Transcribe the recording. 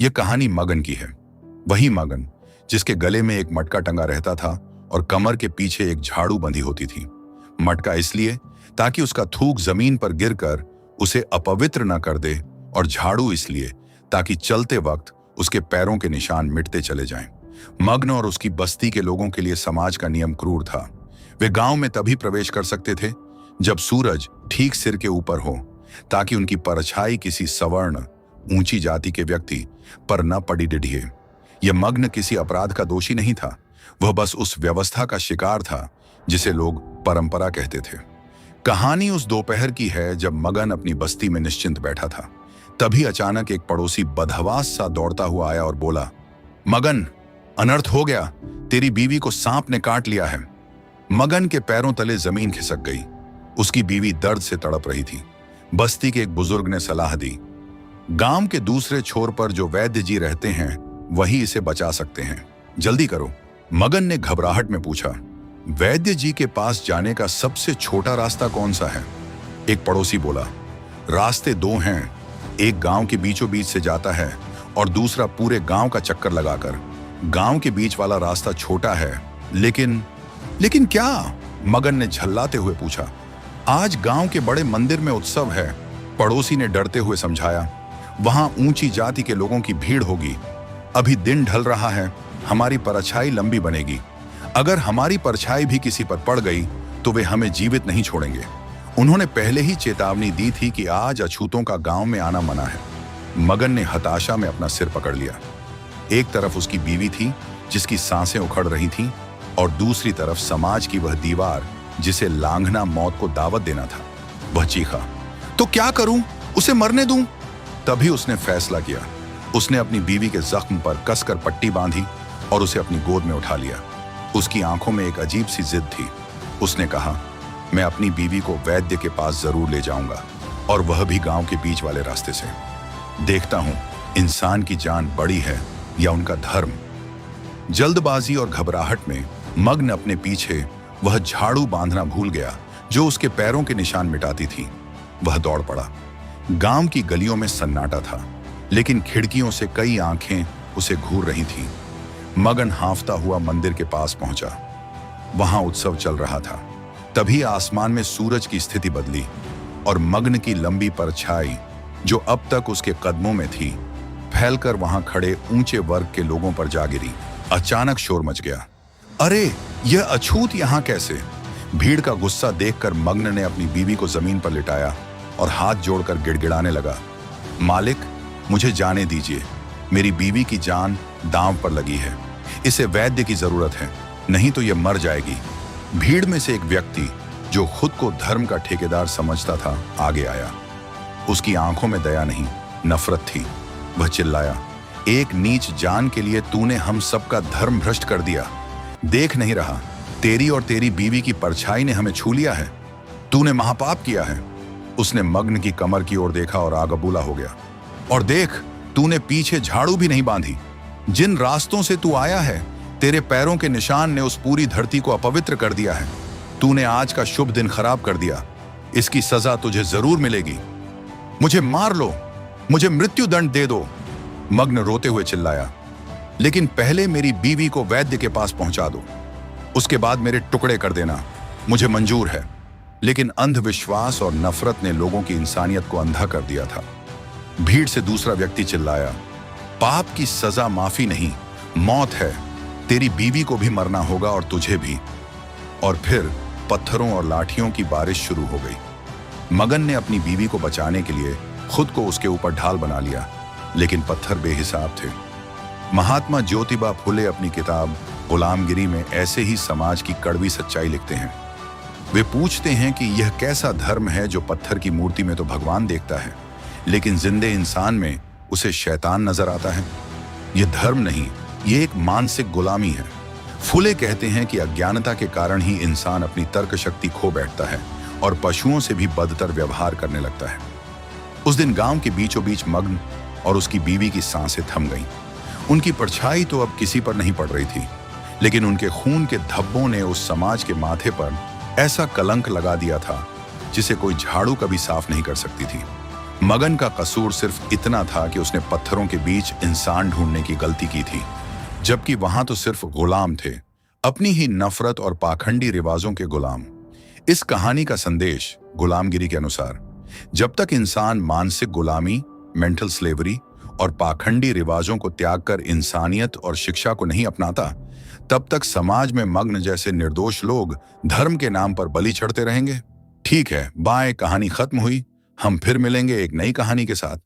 यह कहानी मगन की है। वही मगन जिसके गले में एक मटका टंगा रहता था और कमर के पीछे एक झाड़ू बंधी होती थी। मटका इसलिए ताकि उसका थूक जमीन पर गिरकर उसे अपवित्र न कर दे, और झाड़ू इसलिए ताकि चलते वक्त उसके पैरों के निशान मिटते चले जाएं। मग्न और उसकी बस्ती के लोगों के लिए समाज का नियम क्रूर था। वे गांव में तभी प्रवेश कर सकते थे जब सूरज ठीक सिर के ऊपर हो, ताकि उनकी परछाई किसी सवर्ण ऊंची जाति के व्यक्ति पर न पड़ी डिढ़िए। यह मग्न किसी अपराध का दोषी नहीं था, वह बस उस व्यवस्था का शिकार था जिसे लोग परंपरा कहते थे। कहानी उस दोपहर की है जब मगन अपनी बस्ती में निश्चिंत बैठा था। तभी अचानक एक पड़ोसी बदहवास सा दौड़ता हुआ आया और बोला, मगन, अनर्थ हो गया, तेरी बीवी को सांप ने काट लिया है। मगन के पैरों तले जमीन खिसक गई। उसकी बीवी दर्द से तड़प रही थी। बस्ती के एक बुजुर्ग ने सलाह दी, गांव के दूसरे छोर पर जो वैद्य जी रहते हैं वही इसे बचा सकते हैं, जल्दी करो। मगन ने घबराहट में पूछा, वैद्य जी के पास जाने का सबसे छोटा रास्ता कौन सा है? एक पड़ोसी बोला, रास्ते दो हैं, एक गांव के बीचों बीच से जाता है और दूसरा पूरे गांव का चक्कर लगाकर। गांव के बीच वाला रास्ता छोटा है, लेकिन क्या? मगन ने झल्लाते हुए पूछा। आज गांव के बड़े मंदिर में उत्सव है, पड़ोसी ने डरते हुए समझाया। वहां ऊंची जाति के लोगों की भीड़ होगी। अभी दिन ढल रहा है, हमारी परछाई लंबी बनेगी। अगर हमारी परछाई भी किसी पर पड़ गई तो वे हमें जीवित नहीं छोड़ेंगे। उन्होंने पहले ही चेतावनी दी थी कि आज अछूतों का गांव में आना मना है। मगन ने हताशा में अपना सिर पकड़ लिया। एक तरफ उसकी बीवी थी जिसकी सांसें उखड़ रही थीं, और दूसरी तरफ समाज की वह दीवार जिसे लांघना मौत को दावत देना था। वह चीखा, तो क्या करूं? उसे मरने दूं? तभी उसने फैसला किया। उसने अपनी बीवी के जख्म पर कसकर पट्टी बांधी और उसे अपनी गोद में उठा लिया। उसकी आंखों में एक अजीब सी जिद थी। उसने कहा, मैं अपनी बीवी को वैद्य के पास जरूर ले जाऊंगा, और वह भी गांव के बीच वाले रास्ते से। देखता हूं इंसान की जान बड़ी है या उनका धर्म। जल्दबाजी और घबराहट में मग्न अपने पीछे वह झाड़ू बांधना भूल गया जो उसके पैरों के निशान मिटाती थी। वह दौड़ पड़ा। गांव की गलियों में सन्नाटा था, लेकिन खिड़कियों से कई आंखें उसे घूर रही थीं। मगन हांफता हुआ मंदिर के पास पहुंचा। वहां उत्सव चल रहा था। तभी आसमान में सूरज की स्थिति बदली और मग्न की लंबी परछाई, जो अब तक उसके कदमों में थी, फैलकर वहां खड़े ऊंचे वर्ग के लोगों पर जा गिरी। अचानक शोर मच गया, अरे यह अछूत यहां कैसे? भीड़ का गुस्सा देखकर मग्न ने अपनी बीवी को जमीन पर लिटाया और हाथ जोड़कर गिड़गिड़ाने लगा, मालिक, मुझे जाने दीजिए, मेरी बीवी की जान दांव पर लगी है। इसे वैद्य की जरूरत है, नहीं तो यह मर जाएगी। भीड़ में से एक व्यक्ति जो खुद को धर्म का ठेकेदार समझता था आगे आया। उसकी आंखों में दया नहीं, नफरत थी। वह चिल्लाया, एक नीच जान के लिए तूने हम सबका धर्म भ्रष्ट कर दिया। देख नहीं रहा, तेरी और तेरी बीवी की परछाई ने हमें छू लिया है। तूने महापाप किया है। उसने मग्न की कमर की ओर देखा और आगबूला हो गया। और देख, तूने पीछे झाड़ू भी नहीं बांधी। जिन रास्तों से तू आया है, तेरे पैरों के निशान ने उस पूरी धरती को अपवित्र कर दिया है। तूने आज का शुभ दिन खराब कर दिया। इसकी सजा तुझे जरूर मिलेगी। मुझे मार लो, मुझे मृत्यु दंड दे दो। मग्न रोते हुए चिल्लाया, लेकिन पहले मेरी बीवी को वैद्य के पास पहुंचा दो, उसके बाद मेरे टुकड़े कर देना, मुझे मंजूर है। लेकिन अंधविश्वास और नफरत ने लोगों की इंसानियत को अंधा कर दिया था। भीड़ से दूसरा व्यक्ति चिल्लाया, पाप की सजा माफी नहीं, मौत है। तेरी बीवी को भी मरना होगा और तुझे भी। और फिर पत्थरों और लाठियों की बारिश शुरू हो गई। मगन ने अपनी बीवी को बचाने के लिए खुद को उसके ऊपर ढाल बना लिया, लेकिन पत्थर बेहिसाब थे। महात्मा ज्योतिबा फुले अपनी किताब गुलामगिरी में ऐसे ही समाज की कड़वी सच्चाई लिखते हैं। वे पूछते हैं कि यह कैसा धर्म है जो पत्थर की मूर्ति में तो भगवान देखता है, लेकिन जिंदे इंसान में उसे शैतान नजर आता है। यह धर्म नहीं, यह एक मानसिक गुलामी है। फुले कहते हैं कि अज्ञानता के कारण ही इंसान अपनी तर्क शक्ति खो बैठता है और पशुओं से भी बदतर व्यवहार करने लगता है। उस दिन गांव के बीचों बीच मग्न और उसकी बीवी की सांसें थम गईं। उनकी परछाई तो अब किसी पर नहीं पड़ रही थी, लेकिन उनके खून के धब्बों ने उस समाज के माथे पर ऐसा कलंक लगा दिया था जिसे कोई झाड़ू कभी साफ नहीं कर सकती थी। मगन का कसूर सिर्फ इतना था कि उसने पत्थरों के बीच इंसान ढूंढने की गलती की थी, जबकि वहां तो सिर्फ गुलाम थे, अपनी ही नफरत और पाखंडी रिवाजों के गुलाम। इस कहानी का संदेश गुलामगिरी के अनुसार, जब तक इंसान मानसिक गुलामी, मेंटल स्लेवरी और पाखंडी रिवाजों को त्याग कर इंसानियत और शिक्षा को नहीं अपनाता, तब तक समाज में मग्न जैसे निर्दोष लोग धर्म के नाम पर बलि चढ़ते रहेंगे। ठीक है, बाय, कहानी खत्म हुई। हम फिर मिलेंगे एक नई कहानी के साथ।